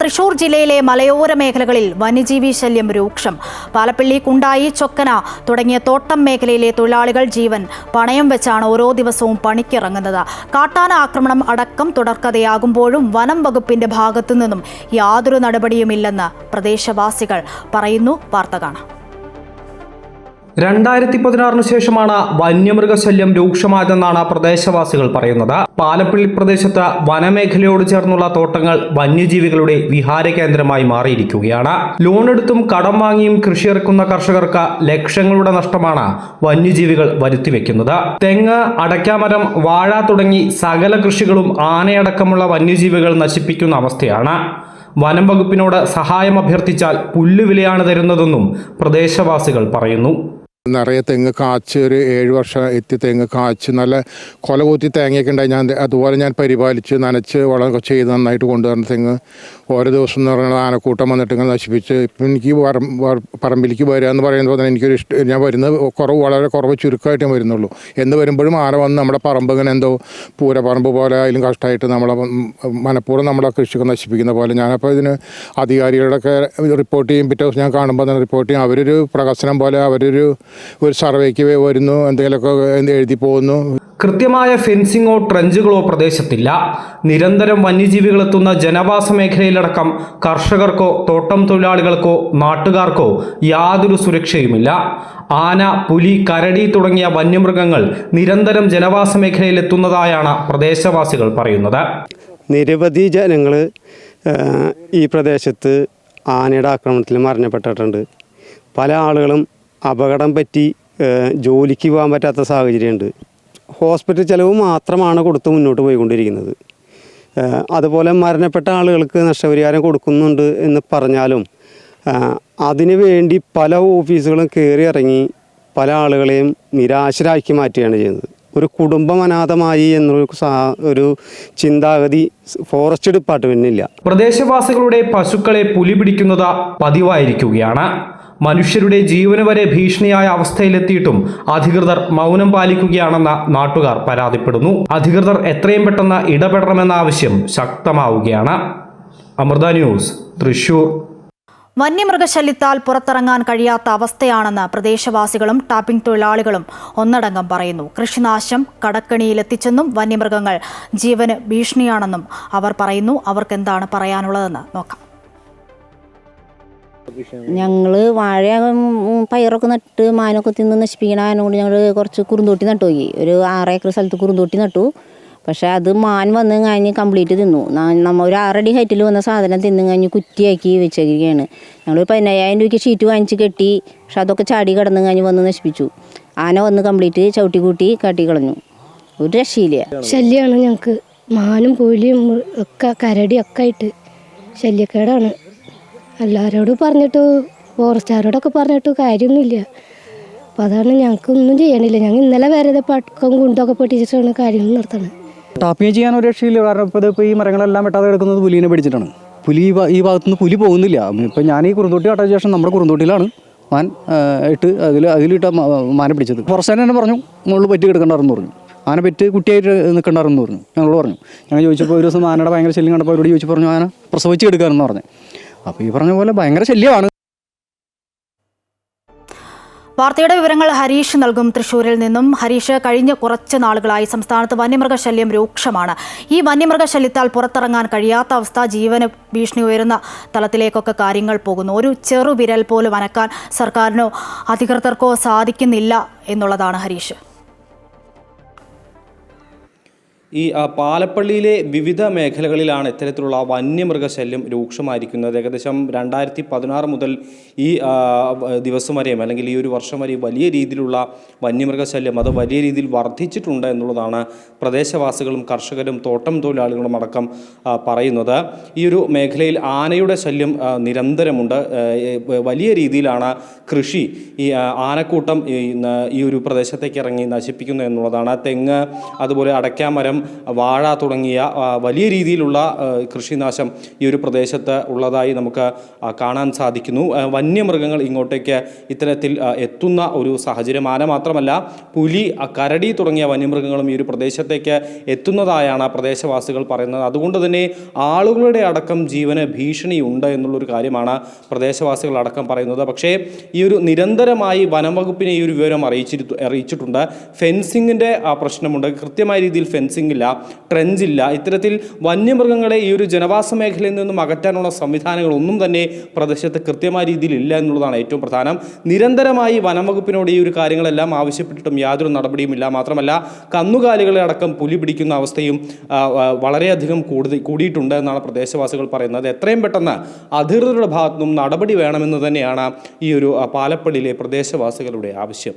തൃശൂർ ജില്ലയിലെ മലയോര മേഖലകളിൽ വന്യജീവി ശല്യം രൂക്ഷം. പാലപ്പിള്ളി, കുണ്ടായി, ചൊക്കന തുടങ്ങിയ തോട്ടം മേഖലയിലെ തൊഴിലാളികൾ ജീവൻ പണയം വെച്ചാണ് ഓരോ ദിവസവും പണിക്കിറങ്ങുന്നത്. കാട്ടാന ആക്രമണം അടക്കം തുടർക്കഥയാകുമ്പോഴും വനം വകുപ്പിന്റെ ഭാഗത്തു നിന്നും യാതൊരു നടപടിയുമില്ലെന്ന് പ്രദേശവാസികൾ പറയുന്നു. വാർത്ത കാണാം. 2016 ശേഷമാണ് വന്യമൃഗശല്യം രൂക്ഷമായതെന്നാണ് പ്രദേശവാസികൾ പറയുന്നത്. പാലപ്പിള്ളി പ്രദേശത്ത് വനമേഖലയോട് ചേർന്നുള്ള തോട്ടങ്ങൾ വന്യജീവികളുടെ വിഹാര കേന്ദ്രമായി മാറിയിരിക്കുകയാണ്. ലോണെടുത്തും കടം വാങ്ങിയും കൃഷിയിറക്കുന്ന കർഷകർക്ക് ലക്ഷങ്ങളുടെ നഷ്ടമാണ് വന്യജീവികൾ വരുത്തിവെക്കുന്നത്. തെങ്ങ്, അടയ്ക്കാമരം, വാഴ തുടങ്ങി സകല കൃഷികളും ആനയടക്കമുള്ള വന്യജീവികൾ നശിപ്പിക്കുന്ന അവസ്ഥയാണ്. വനം വകുപ്പിനോട് സഹായം അഭ്യർത്ഥിച്ചാൽ പുല്ലുവിലയാണ് തരുന്നതെന്നും പ്രദേശവാസികൾ പറയുന്നു. നിറയെ തെങ്ങ് കാച്ച് ഒരു 7 വർഷം എത്തി തെങ്ങ് കാച്ച് നല്ല കൊലകൂത്തി തേങ്ങയൊക്കെ ഉണ്ടായി. അതുപോലെ ഞാൻ പരിപാലിച്ച് നനച്ച് വളമൊക്കെ ചെയ്ത് നന്നായിട്ട് കൊണ്ടുവരുന്ന തെങ്ങ് ഓരോ ദിവസം എന്ന് പറയുന്നത് ആനക്കൂട്ടം വന്നിട്ട് ഇങ്ങനെ നശിപ്പിച്ച് ഇപ്പം എനിക്ക് പറമ്പിലേക്ക് വരിക എന്ന് പറയുമ്പോൾ തന്നെ എനിക്കൊരു ഞാൻ വരുന്നത് വളരെ കുറവ് ചുരുക്കമായിട്ട് ഞാൻ വരുന്നുള്ളൂ. എന്ന് വരുമ്പോഴും ആന വന്ന് നമ്മുടെ പറമ്പ് ഇങ്ങനെ എന്തോ പൂരപ്പറമ്പ് പോലെ അതിലും കഷ്ടമായിട്ട് നമ്മളെ മനഃപൂർവ്വം നമ്മളെ കൃഷിയൊക്കെ നശിപ്പിക്കുന്ന പോലെ. ഞാനപ്പോൾ ഇതിന് അധികാരികളുടെയൊക്കെ റിപ്പോർട്ട് ചെയ്യും. പിറ്റേ ദിവസം ഞാൻ കാണുമ്പോൾ തന്നെ റിപ്പോർട്ട് ചെയ്യും. അവരൊരു പ്രകസനം പോലെ അവരൊരു സർവേക്ക് വരുന്നു, എന്തെങ്കിലുമൊക്കെ എഴുതി പോകുന്നു. കൃത്യമായ ഫെൻസിങ്ങോ ട്രെഞ്ചുകളോ പ്രദേശത്തില്ല. നിരന്തരം വന്യജീവികളെത്തുന്ന ജനവാസ മേഖലയിലടക്കം കർഷകർക്കോ തോട്ടം തൊഴിലാളികൾക്കോ നാട്ടുകാർക്കോ യാതൊരു സുരക്ഷയുമില്ല. ആന, പുലി, കരടി തുടങ്ങിയ വന്യമൃഗങ്ങൾ നിരന്തരം ജനവാസ മേഖലയിലെത്തുന്നതായാണ് പ്രദേശവാസികൾ പറയുന്നത്. നിരവധി ജനങ്ങൾ ഈ പ്രദേശത്ത് ആനയുടെ ആക്രമണത്തിൽ മരണപ്പെട്ടിട്ടുണ്ട്. പല ആളുകളും അപകടം പറ്റി ജോലിക്ക് പോകാൻ പറ്റാത്ത സാഹചര്യമുണ്ട്. ഹോസ്പിറ്റൽ ചിലവ് മാത്രമാണ് കൊടുത്ത് മുന്നോട്ട് പോയിക്കൊണ്ടിരിക്കുന്നത്. അതുപോലെ മരണപ്പെട്ട ആളുകൾക്ക് നഷ്ടപരിഹാരം കൊടുക്കുന്നുണ്ട് എന്ന് പറഞ്ഞാലും അതിനു വേണ്ടി പല ഓഫീസുകളും കയറി ഇറങ്ങി പല ആളുകളെയും നിരാശരാക്കി മാറ്റുകയാണ് ചെയ്യുന്നത്. ഒരു കുടുംബം അനാഥമായി എന്നൊരു ചിന്താഗതി ഫോറസ്റ്റ് ഡിപ്പാർട്ട്മെന്റിനില്ല. പ്രദേശവാസികളുടെ പശുക്കളെ പുലി പിടിക്കുന്നത് പതിവായിരിക്കുകയാണ്. മനുഷ്യരുടെ ജീവന് വരെ ഭീഷണിയായ അവസ്ഥയിലെത്തിയിട്ടും അധികൃതർ മൗനം പാലിക്കുകയാണെന്ന് നാട്ടുകാർ പരാതിപ്പെടുന്നു. അധികൃതർ എത്രയും പെട്ടെന്ന് ഇടപെടണമെന്ന ആവശ്യം ശക്തമാവുകയാണ്. അമൃത ന്യൂസ്, തൃശൂർ. വന്യമൃഗശല്യത്താൽ പുറത്തിറങ്ങാൻ കഴിയാത്ത അവസ്ഥയാണെന്ന് പ്രദേശവാസികളും ടാപ്പിംഗ് തൊഴിലാളികളും ഒന്നടങ്കം പറയുന്നു. കൃഷിനാശം കടക്കണിയിലെത്തിച്ചെന്നും വന്യമൃഗങ്ങൾ ജീവന് ഭീഷണിയാണെന്നും അവർ പറയുന്നു. അവർക്ക് എന്താണ് പറയാനുള്ളതെന്ന് നോക്കാം. ഞങ്ങൾ വാഴ പയറൊക്കെ നട്ട് മാനൊക്കെ തിന്ന് നശിപ്പിക്കണതിനോട് ഞങ്ങൾ കുറച്ച് കുറുന്തോട്ടി നട്ടുപോയി. ഒരു 6 ഏക്കർ സ്ഥലത്ത് കുറുന്തോട്ടി നട്ടു. പക്ഷേ അത് മാൻ വന്ന് കഴിഞ്ഞ് കംപ്ലീറ്റ് തിന്നു. നമ്മൾ ഒരു 6 അടി ഹൈറ്റിൽ വന്ന സാധനം തിന്നു കഴിഞ്ഞ് കുറ്റിയാക്കി വെച്ചിരിക്കുകയാണ്. ഞങ്ങൾ 15,000 രൂപയ്ക്ക് ഷീറ്റ് വാങ്ങിച്ച് കെട്ടി. പക്ഷെ അതൊക്കെ ചാടി കിടന്നു കഴിഞ്ഞ് വന്ന് നശിപ്പിച്ചു. ആന വന്ന് കംപ്ലീറ്റ് ചവിട്ടി കൂട്ടി കാട്ടിക്കളഞ്ഞു. ഒരു രക്ഷയില്ല. ശല്യമാണ് ഞങ്ങൾക്ക്. മാനും പുലിയും ഒക്കെ കരടിയൊക്കെ ആയിട്ട് ശല്യക്കേടാണ്. എല്ലാവരോടും പറഞ്ഞിട്ട് ഫോറസ്റ്റുകാരോടൊക്കെ പറഞ്ഞിട്ട് കാര്യമൊന്നുമില്ല. അപ്പോൾ അതാണ് ഞങ്ങൾക്കൊന്നും ചെയ്യണില്ല. ഞങ്ങൾ ഇന്നലെ വരെ പടക്കം കുണ്ടൊക്കെ പൊട്ടിച്ചിട്ടാണ് കാര്യങ്ങൾ നടത്തുന്നത്. ടാപ്പിങ് ചെയ്യാൻ ഒരു രക്ഷയില്ല. കാരണം ഇപ്പോൾ ഈ മരങ്ങളെല്ലാം വെട്ടാതെ കിടക്കുന്നത് പുലിനെ പിടിച്ചിട്ടാണ്. ഈ ഭാഗത്തുനിന്ന് പുലി പോകുന്നില്ല. ഇപ്പം ഞാൻ ഈ കുറുന്തോട്ടി നട്ട ശേഷം നമ്മുടെ കുറുന്തോട്ടിയിലാണ് മാൻ ഇട്ട് അതിലിട്ട മാനെ പിടിച്ചത്. ഫോറസ്റ്റുകാരൻ തന്നെ പറഞ്ഞു മുകളിൽ പറ്റി കിടക്കണ്ടാറെന്ന് പറഞ്ഞു. ആന പെറ്റ് കുട്ടിയായിട്ട് നിൽക്കണ്ടാറെന്ന് പറഞ്ഞു. ഞങ്ങളോട് പറഞ്ഞു. ഞങ്ങൾ ചോദിച്ചപ്പോൾ ഒരു ദിവസം ആനയുടെ ഭയങ്കര ശല്യം കണ്ടപ്പോൾ അവരോട് ചോദിച്ചു പറഞ്ഞു ആന പ്രസവിച്ച് എടുക്കാമെന്ന് പറഞ്ഞു. അപ്പോൾ ഈ പറഞ്ഞ പോലെ ഭയങ്കര ശല്യമാണ്. വാർത്തയുടെ വിവരങ്ങൾ ഹരീഷ് നൽകും തൃശ്ശൂരിൽ നിന്നും. ഹരീഷ്, കഴിഞ്ഞ കുറച്ച് നാളുകളായി സംസ്ഥാനത്ത് വന്യമൃഗശല്യം രൂക്ഷമാണ്. ഈ വന്യമൃഗശല്യത്താൽ പുറത്തിറങ്ങാൻ കഴിയാത്ത അവസ്ഥ, ജീവന് ഭീഷണി ഉയരുന്ന തലത്തിലേക്കൊക്കെ കാര്യങ്ങൾ പോകുന്നു. ഒരു ചെറുവിരൽ പോലും അനക്കാൻ സർക്കാരിനോ അധികൃതർക്കോ സാധിക്കുന്നില്ല എന്നുള്ളതാണ് ഹരീഷ്. ഈ പാലപ്പള്ളിയിലെ വിവിധ മേഖലകളിലാണ് ഇത്തരത്തിലുള്ള വന്യമൃഗശല്യം രൂക്ഷമായിരിക്കുന്നത്. ഏകദേശം 2016 മുതൽ ഈ ദിവസം വരെയും അല്ലെങ്കിൽ ഈ ഒരു വർഷം വരെയും വലിയ രീതിയിലുള്ള വന്യമൃഗശല്യം അത് വലിയ രീതിയിൽ വർദ്ധിച്ചിട്ടുണ്ട് എന്നുള്ളതാണ് പ്രദേശവാസികളും കർഷകരും തോട്ടം തൊഴിലാളികളും അടക്കം പറയുന്നത്. ഈ ഒരു മേഖലയിൽ ആനയുടെ ശല്യം നിരന്തരമുണ്ട്. വലിയ രീതിയിലാണ് കൃഷി ഈ ആനക്കൂട്ടം ഈ ഒരു പ്രദേശത്തേക്ക് ഇറങ്ങി നശിപ്പിക്കുന്നു എന്നുള്ളതാണ്. തെങ്ങ്, അതുപോലെ അടയ്ക്കാമരം, വാഴ തുടങ്ങിയ വലിയ രീതിയിലുള്ള കൃഷിനാശം ഈ ഒരു പ്രദേശത്ത് ഉള്ളതായി നമുക്ക് കാണാൻ സാധിക്കുന്നു. വന്യമൃഗങ്ങൾ ഇങ്ങോട്ടേക്ക് ഇത്തരത്തിൽ എത്തുന്ന ഒരു സാഹചര്യം. ആന മാത്രമല്ല, പുലി, കരടി തുടങ്ങിയ വന്യമൃഗങ്ങളും ഈ ഒരു പ്രദേശത്തേക്ക് എത്തുന്നതായാണ് പ്രദേശവാസികൾ പറയുന്നത്. അതുകൊണ്ട് തന്നെ ആളുകളുടെ അടക്കം ജീവന് ഭീഷണിയുണ്ട് എന്നുള്ളൊരു കാര്യമാണ് പ്രദേശവാസികൾ അടക്കം പറയുന്നത്. പക്ഷേ ഈ ഒരു നിരന്തരമായി വനംവകുപ്പിനെ ഈ ഒരു വിവരം അറിയിച്ചിട്ടുണ്ട്. ഫെൻസിങ്ങിൻ്റെ പ്രശ്നമുണ്ട്, കൃത്യമായ രീതിയിൽ ഫെൻസിംഗ് ഇല്ല, ട്രെഞ്ച് ഇല്ല. ഇത്തരത്തിൽ വന്യമൃഗങ്ങളെ ഈ ഒരു ജനവാസ മേഖലയിൽ നിന്നും അകറ്റാനുള്ള സംവിധാനങ്ങളൊന്നും തന്നെ പ്രദേശത്ത് കൃത്യമായ രീതിയിൽ ഇല്ല എന്നുള്ളതാണ് ഏറ്റവും പ്രധാനം. നിരന്തരമായി വനംവകുപ്പിനോട് ഈ ഒരു കാര്യങ്ങളെല്ലാം ആവശ്യപ്പെട്ടിട്ടും യാതൊരു നടപടിയുമില്ല. മാത്രമല്ല, കന്നുകാലികളെ അടക്കം പുലി പിടിക്കുന്ന അവസ്ഥയും വളരെയധികം കൂടിയിട്ടുണ്ട് എന്നാണ് പ്രദേശവാസികൾ പറയുന്നത്. എത്രയും പെട്ടെന്ന് അധികൃതരുടെ ഭാഗത്തുനിന്നും നടപടി വേണമെന്ന് തന്നെയാണ് ഈ ഒരു പാലപ്പള്ളിയിലെ പ്രദേശവാസികളുടെ ആവശ്യം.